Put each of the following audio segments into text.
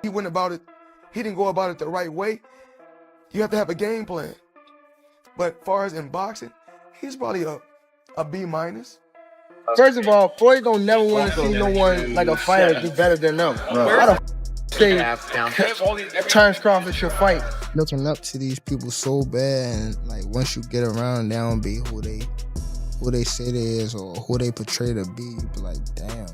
He went about it, he didn't go about it the right way. You have to have a game plan. But as far as in boxing, he's probably a B minus. First of all, Floyd don't never want to see no one like a fighter do better than them. Why the say Terrence Crawford should fight? Looking up to these people so bad, and like once you get around, they don't be who they say they is or who they portray to be. You be like, damn,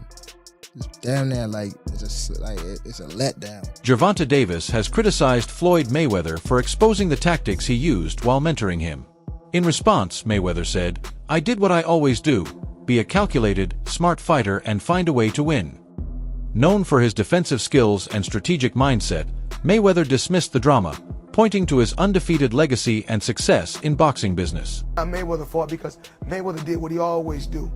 it's damn near like it's a letdown. Gervonta Davis has criticized Floyd Mayweather for exposing the tactics he used while mentoring him. In response, Mayweather said, "I did what I always do. Be a calculated, smart fighter and find a way to win." Known for his defensive skills and strategic mindset, Mayweather dismissed the drama, pointing to his undefeated legacy and success in boxing business. Mayweather fought because Mayweather did what he always do.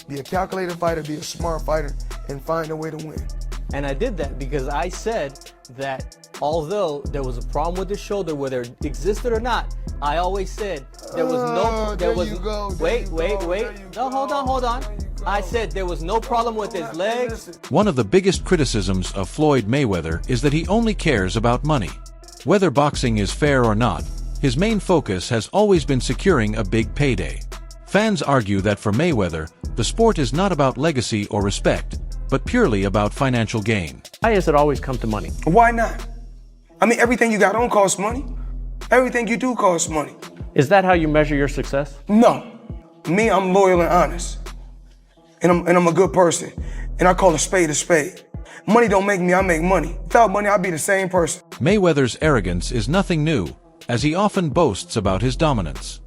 Be a calculated fighter, be a smart fighter, and find a way to win. And I did that because I said that although there was a problem with his shoulder, whether it existed or not, I always said there was wait. No, hold on. I said there was no problem with his legs. One of the biggest criticisms of Floyd Mayweather is that he only cares about money. Whether boxing is fair or not, his main focus has always been securing a big payday. Fans argue that for Mayweather, the sport is not about legacy or respect, but purely about financial gain. Why does it always come to money? Why not? I mean, everything you got don't cost money. Everything you do costs money. Is that how you measure your success? No. Me, I'm loyal and honest. And I'm a good person. And I call a spade a spade. Money don't make me, I make money. Without money, I'd be the same person. Mayweather's arrogance is nothing new, as he often boasts about his dominance.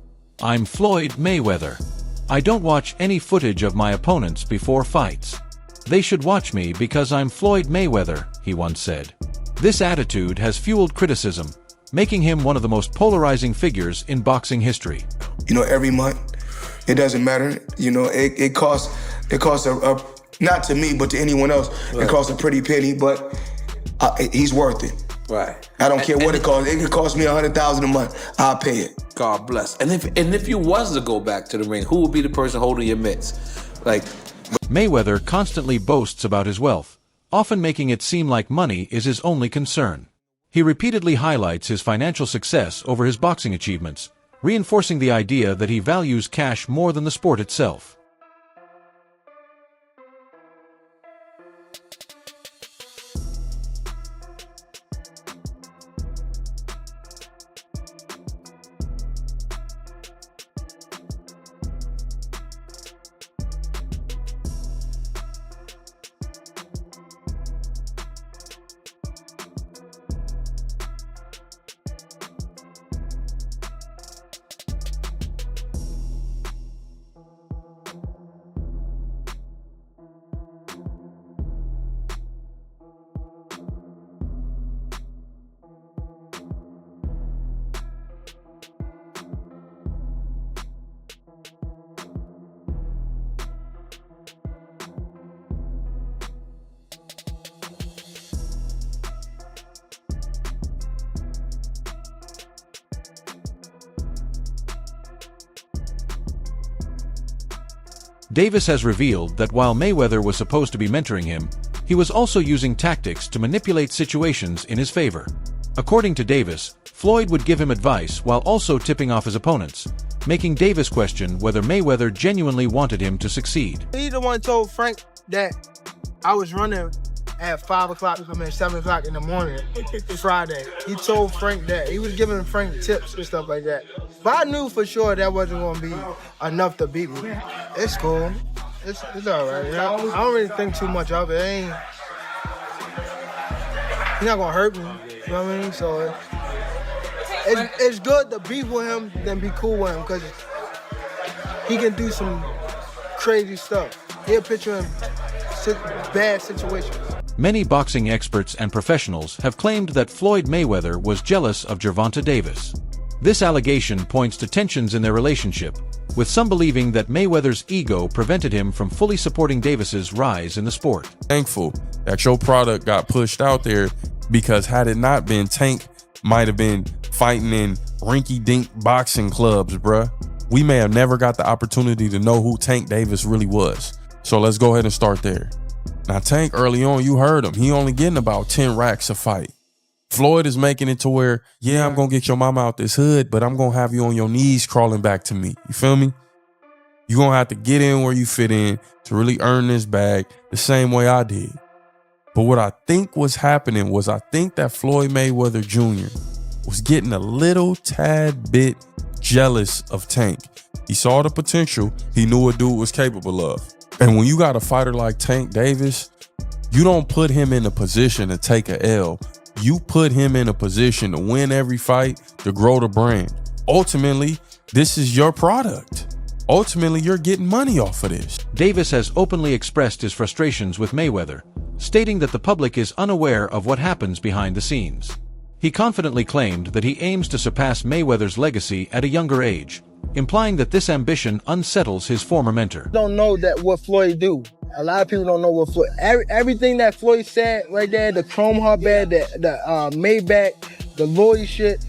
"I'm Floyd Mayweather. I don't watch any footage of my opponents before fights. They should watch me because I'm Floyd Mayweather," he once said. This attitude has fueled criticism, making him one of the most polarizing figures in boxing history. You know, every month, it doesn't matter. You know, it costs a not to me, but to anyone else, right. It costs a pretty penny, but he's worth it. Right. I don't care what it costs. It could cost me $100,000 a month. I'll pay it. God bless. And if you was to go back to the ring, who would be the person holding your mitts? Like, Mayweather constantly boasts about his wealth, often making it seem like money is his only concern. He repeatedly highlights his financial success over his boxing achievements, reinforcing the idea that he values cash more than the sport itself. Davis has revealed that while Mayweather was supposed to be mentoring him, he was also using tactics to manipulate situations in his favor. According to Davis, Floyd would give him advice while also tipping off his opponents, making Davis question whether Mayweather genuinely wanted him to succeed. He the one told Frank that I was running at 5 o'clock, 7 o'clock in the morning, Friday. He told Frank that. He was giving Frank tips and stuff like that. But I knew for sure that wasn't going to be enough to beat me. It's cool. It's all right. You know? I don't really think too much of it. He's not going to hurt me. You know what I mean? So it's good to be with him than be cool with him because he can do some crazy stuff. He'll put you in bad situations. Many boxing experts and professionals have claimed that Floyd Mayweather was jealous of Gervonta Davis. This allegation points to tensions in their relationship, with some believing that Mayweather's ego prevented him from fully supporting Davis's rise in the sport. Thankful that your product got pushed out there, because had it not been, Tank might have been fighting in rinky-dink boxing clubs, bruh. We may have never got the opportunity to know who Tank Davis really was. So let's go ahead and start there. Now, Tank, early on, you heard him. He only getting about 10 racks a fight. Floyd is making it to where, yeah, I'm going to get your mama out this hood, but I'm going to have you on your knees crawling back to me. You feel me? You're going to have to get in where you fit in to really earn this bag the same way I did. But what I think was happening was I think that Floyd Mayweather Jr. was getting a little tad bit jealous of Tank. He saw the potential. He knew what dude was capable of. And when you got a fighter like Tank Davis, you don't put him in a position to take a L. You put him in a position to win every fight, to grow the brand. Ultimately, this is your product. Ultimately, you're getting money off of this. Davis has openly expressed his frustrations with Mayweather, stating that the public is unaware of what happens behind the scenes. He confidently claimed that he aims to surpass Mayweather's legacy at a younger age, implying that this ambition unsettles his former mentor. Don't know that what Floyd do. A lot of people don't know what Floyd. Everything that Floyd said right there, the Chrome Heart bag, the Maybach, the Lloyd shit,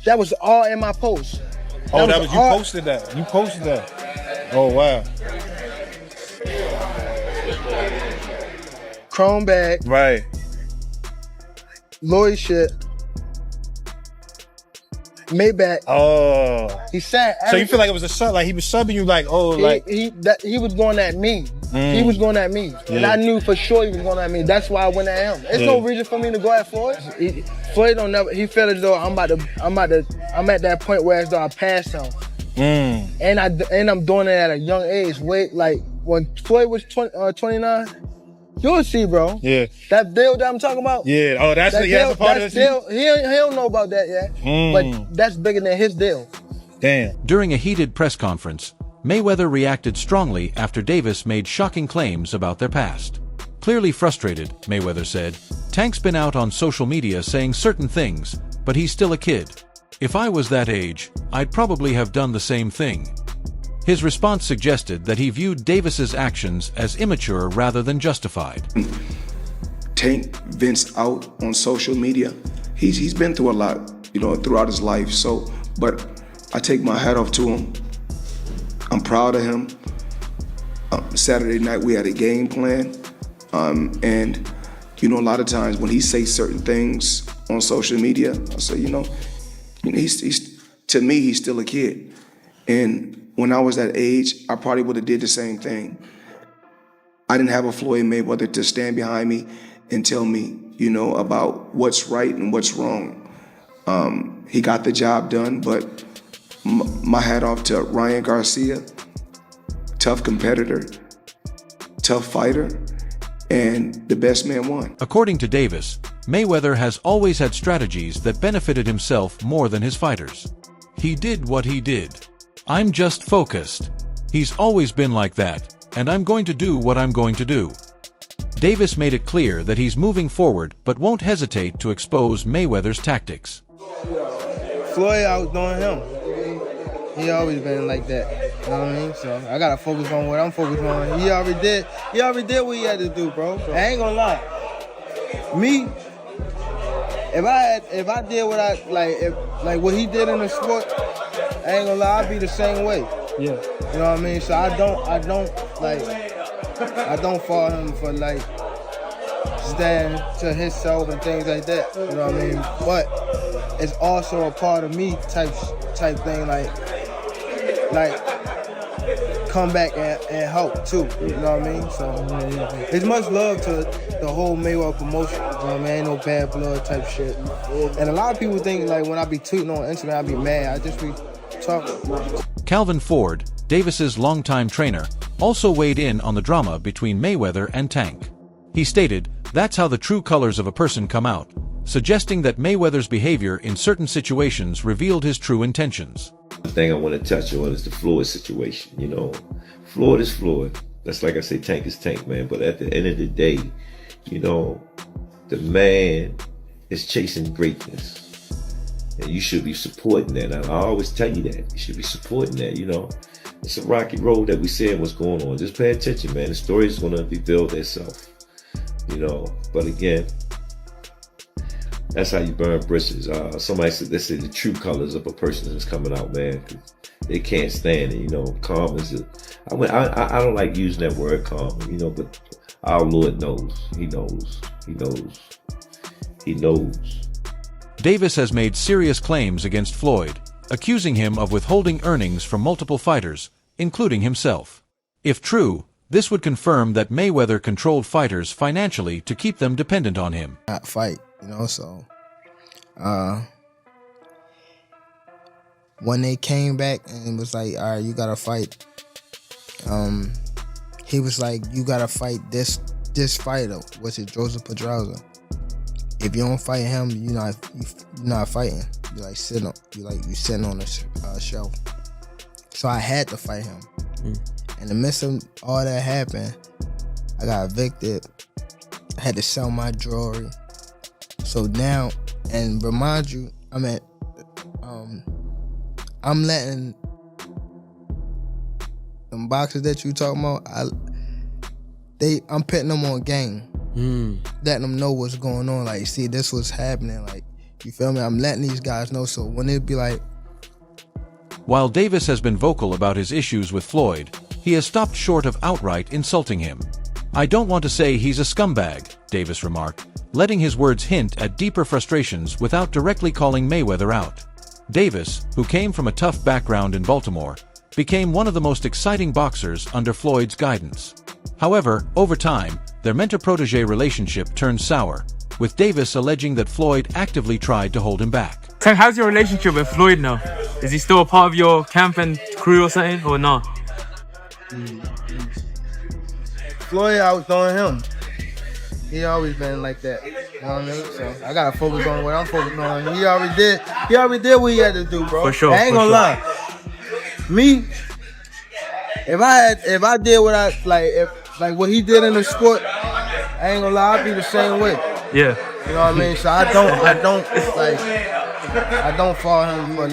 that was all in my post. Oh, that was you posted that. You posted that. Oh wow. Chrome bag, Right. Lloyd shit, Maybach. Oh. He said. So you feel like it was a sub? Like he was subbing you? Like He was going at me. He was going at me, and I knew for sure he was going at me. That's why I went at him. There's no reason for me to go at Floyd. Floyd don't never. He felt as though I'm at that point where as though I passed him. And I'm doing it at a young age. Wait, like when Floyd was 29, you'll see, bro. Yeah. That deal that I'm talking about. Yeah. Oh, that's a part of this. He don't know about that yet. But that's bigger than his deal. Damn. During a heated press conference, Mayweather reacted strongly after Davis made shocking claims about their past. Clearly frustrated, Mayweather said, "Tank's been out on social media saying certain things, but he's still a kid. If I was that age, I'd probably have done the same thing." His response suggested that he viewed Davis's actions as immature rather than justified. Tank vents out on social media. He's been through a lot, throughout his life. But I take my hat off to him. I'm proud of him. Saturday night we had a game plan, and a lot of times when he says certain things on social media, I say, he's to me he's still a kid, and when I was that age, I probably would have did the same thing. I didn't have a Floyd Mayweather to stand behind me and tell me, about what's right and what's wrong. He got the job done, but my hat off to Ryan Garcia, tough competitor, tough fighter, and the best man won. According to Davis, Mayweather has always had strategies that benefited himself more than his fighters. He did what he did. I'm just focused. He's always been like that, and I'm going to do what I'm going to do. Davis made it clear that he's moving forward but won't hesitate to expose Mayweather's tactics. Floyd outdoing him. He always been like that. You know what I mean? So I gotta focus on what I'm focused on. He already did what he had to do, bro. I ain't gonna lie. Me, if I did what I like what he did in the sport, I ain't gonna lie, I'd be the same way. Yeah. You know what I mean? So I don't fault him for stand to himself and things like that. You know what I mean? But it's also a part of me type thing, like come back and help too. You know what I mean? So it's much love to the whole Mayweather promotion. You know what I mean? Ain't no bad blood type shit. And a lot of people think when I be tweeting on Instagram, I be mad. I just be talking. Calvin Ford, Davis's longtime trainer, also weighed in on the drama between Mayweather and Tank. He stated, "That's how the true colors of a person come out," suggesting that Mayweather's behavior in certain situations revealed his true intentions. The thing I want to touch on is the Floyd situation. Floyd is Floyd. That's like I say, Tank is Tank, man. But at the end of the day, the man is chasing greatness. And you should be supporting that. And I always tell you that. You should be supporting that, It's a rocky road that we saying what's going on. Just pay attention, man. The story is going to reveal itself. But again, that's how you burn bridges. Somebody said, they say the true colors of a person is coming out, man. They can't stand it, Calm is I don't like using that word calm, but Our Lord knows. He knows. He knows. He knows. Davis has made serious claims against Floyd, accusing him of withholding earnings from multiple fighters, including himself. If true, this would confirm that Mayweather controlled fighters financially to keep them dependent on him. Not fight, so when they came back and was like, all right, you gotta fight, he was like, you gotta fight this fighter, which is Joseph Pedraza. If you don't fight him, you're not fighting. You sitting on a shelf. So I had to fight him. In the midst of all that happened, I got evicted. I had to sell my jewelry. So now, and remind you, I'm letting them boxers that you talking about, I'm putting them on game. Letting them know what's going on. Like, see, this was happening. Like, you feel me? I'm letting these guys know. So when it be like... While Davis has been vocal about his issues with Floyd, he has stopped short of outright insulting him. I don't want to say he's a scumbag, Davis remarked, letting his words hint at deeper frustrations without directly calling Mayweather out. Davis, who came from a tough background in Baltimore, became one of the most exciting boxers under Floyd's guidance. However, over time, their mentor-protege relationship turned sour, with Davis alleging that Floyd actively tried to hold him back. Tank, how's your relationship with Floyd now? Is he still a part of your camp and crew or something, or not? Floyd, I was throwing him. He always been like that. You know what I mean? So I gotta focus on what I'm focusing on. He already did what he had to do, bro. For sure. I ain't gonna lie. Me, if I did what I like what he did in the sport, I ain't gonna lie, I'd be the same way. Yeah. You know what I mean? So I don't follow him for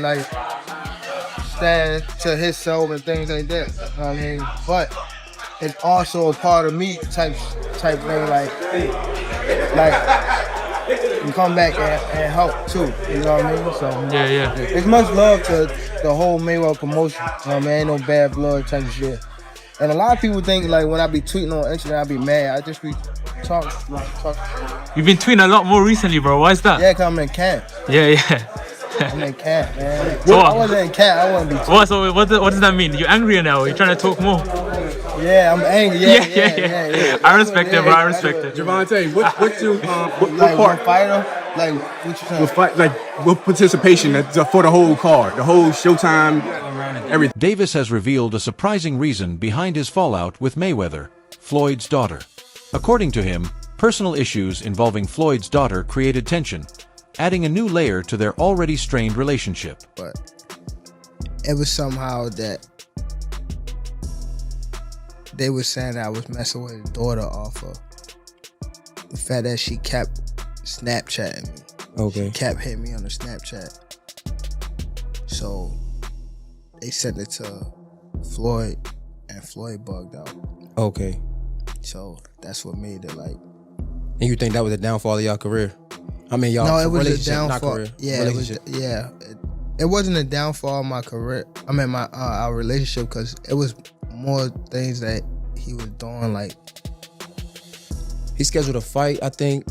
stand to himself and things like that. You know what I mean? But it's also a part of me type thing, like you come back and help too. You know what I mean? So yeah. It's much love to the whole Mayweather promotion. You know what I mean? Ain't no bad blood type of shit. And a lot of people think like when I be tweeting on Instagram, I be mad. I just be talking. You've been tweeting a lot more recently, bro. Why is that? Yeah, 'cause I'm in camp. Yeah. I'm in camp, man. So I wasn't in camp. I wouldn't be tweeting. What does that mean? You're angrier now? You're trying to talk more? Yeah, I'm angry. Yeah. I respect it, bro. I respect it. Gervonta, what's your what Like part? what fighter? Like what you saying? What participation for the whole card, the whole Showtime, everything? Davis has revealed a surprising reason behind his fallout with Mayweather, Floyd's daughter. According to him, personal issues involving Floyd's daughter created tension, adding a new layer to their already strained relationship. But it was somehow that they were saying that I was messing with his daughter off of the fact that she kept Snapchatting me. Okay. She kept hitting me on the Snapchat. So they sent it to Floyd, and Floyd bugged out. Okay. So that's what made it like. And you think that was the downfall of y'all career? I mean, y'all. No, it was a relationship, not downfall. career. Yeah, relationship. It wasn't a downfall of my career. I mean, my our relationship, because it was more things that he was doing. Like he scheduled a fight, I think,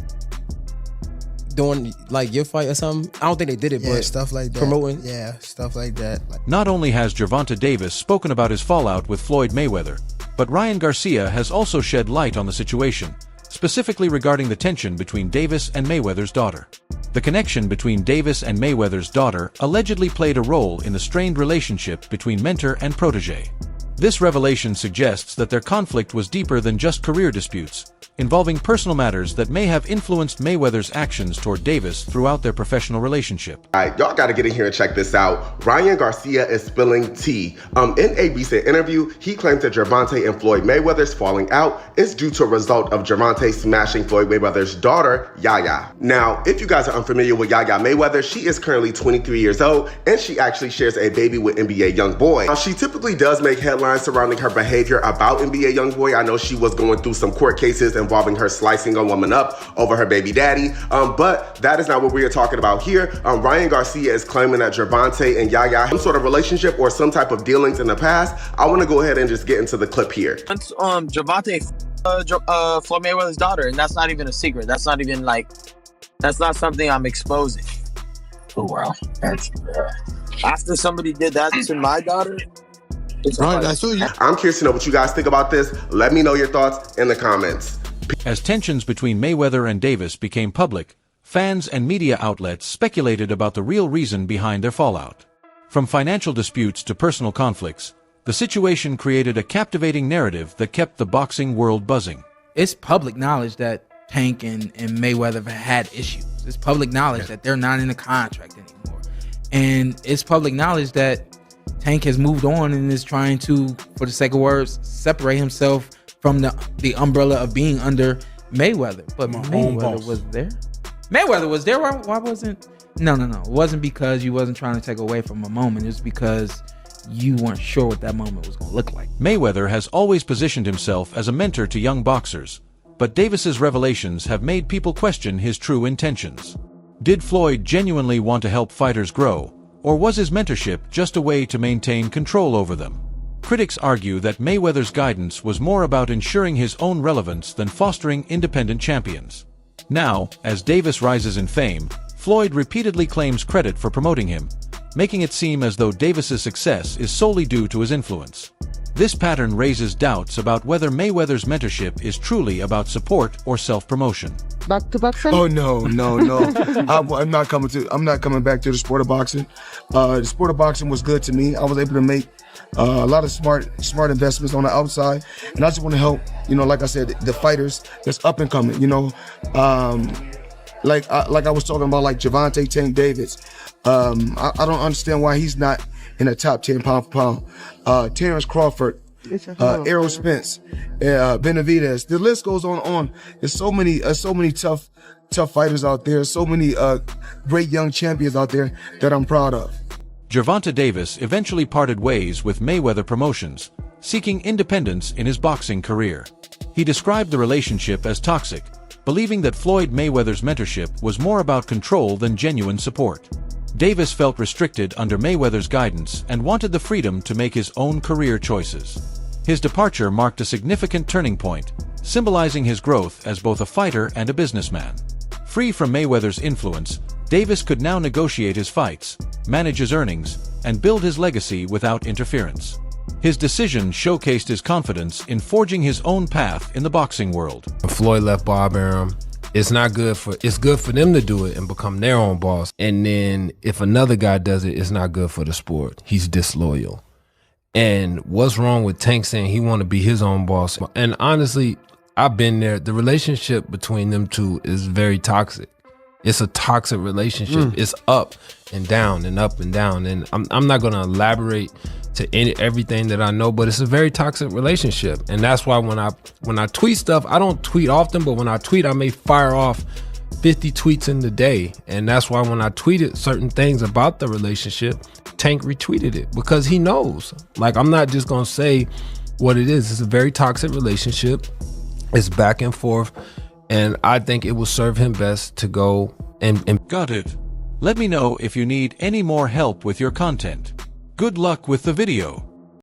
doing like your fight or something. I don't think they did it, but stuff like that. Promoting. Yeah, stuff like that. Not only has Gervonta Davis spoken about his fallout with Floyd Mayweather, but Ryan Garcia has also shed light on the situation, specifically regarding the tension between Davis and Mayweather's daughter. The connection between Davis and Mayweather's daughter allegedly played a role in the strained relationship between mentor and protege. This revelation suggests that their conflict was deeper than just career disputes, involving personal matters that may have influenced Mayweather's actions toward Davis throughout their professional relationship. All right, y'all got to get in here and check this out. Ryan Garcia is spilling tea. In a recent interview, he claims that Gervonta and Floyd Mayweather's falling out is due to a result of Gervonta smashing Floyd Mayweather's daughter, Yaya. Now, if you guys are unfamiliar with Yaya Mayweather, she is currently 23 years old, and she actually shares a baby with NBA YoungBoy. Now, she typically does make headlines surrounding her behavior about NBA YoungBoy. I know she was going through some court cases involving her slicing a woman up over her baby daddy, but that is not what we are talking about here. Ryan Garcia is claiming that Gervonta and Yaya have some sort of relationship or some type of dealings in the past. I want to go ahead and just get into the clip here. Once Gervonta Floyd Mayweather's daughter, and that's not even a secret. That's not even like, that's not something I'm exposing. Oh wow, after somebody did that to my daughter, it's I'm curious to know what you guys think about this. Let me know your thoughts in the comments. As tensions between Mayweather and Davis became public, fans and media outlets speculated about the real reason behind their fallout. From financial disputes to personal conflicts, the situation created a captivating narrative that kept the boxing world buzzing. It's public knowledge that Tank and Mayweather have had issues. It's public knowledge that they're not in a contract anymore. And it's public knowledge that Tank has moved on and is trying to, for the sake of words, separate himself from the umbrella of being under Mayweather. But Mayweather was there. Mayweather was there. Why wasn't? No. It wasn't because you wasn't trying to take away from a moment. It was because you weren't sure what that moment was going to look like. Mayweather has always positioned himself as a mentor to young boxers, but Davis's revelations have made people question his true intentions. Did Floyd genuinely want to help fighters grow, or was his mentorship just a way to maintain control over them? Critics argue that Mayweather's guidance was more about ensuring his own relevance than fostering independent champions. Now, as Davis rises in fame, Floyd repeatedly claims credit for promoting him, making it seem as though Davis's success is solely due to his influence. This pattern raises doubts about whether Mayweather's mentorship is truly about support or self-promotion. Back to boxing? Oh no! I'm not coming back to the sport of boxing. The sport of boxing was good to me. I was able to make a lot of smart investments on the outside, and I just want to help. Like I said, the fighters that's up and coming. Like I was talking about, like Gervonta, Tank Davis. I don't understand why he's not in the top 10 pound for pound. Terrence Crawford, Errol Spence, Benavidez. The list goes on. There's so many tough fighters out there. So many great young champions out there that I'm proud of. Gervonta Davis eventually parted ways with Mayweather Promotions, seeking independence in his boxing career. He described the relationship as toxic, believing that Floyd Mayweather's mentorship was more about control than genuine support. Davis felt restricted under Mayweather's guidance and wanted the freedom to make his own career choices. His departure marked a significant turning point, symbolizing his growth as both a fighter and a businessman. Free from Mayweather's influence, Davis could now negotiate his fights, manage his earnings, and build his legacy without interference. His decision showcased his confidence in forging his own path in the boxing world. Floyd left Bob Arum. It's good for them to do it and become their own boss. And then if another guy does it, it's not good for the sport. He's disloyal. And what's wrong with Tank saying he want to be his own boss? And honestly, I've been there. The relationship between them two is very toxic. It's a toxic relationship. It's up and down and up and down. And I'm not going to elaborate to everything that I know, but it's a very toxic relationship. And that's why when I tweet stuff, I don't tweet often, but when I tweet, I may fire off 50 tweets in the day. And that's why when I tweeted certain things about the relationship, Tank retweeted it because he knows. Like, I'm not just going to say what it is. It's a very toxic relationship. It's back and forth. And I think it will serve him best to go and Got it. Let me know if you need any more help with your content. Good luck with the video.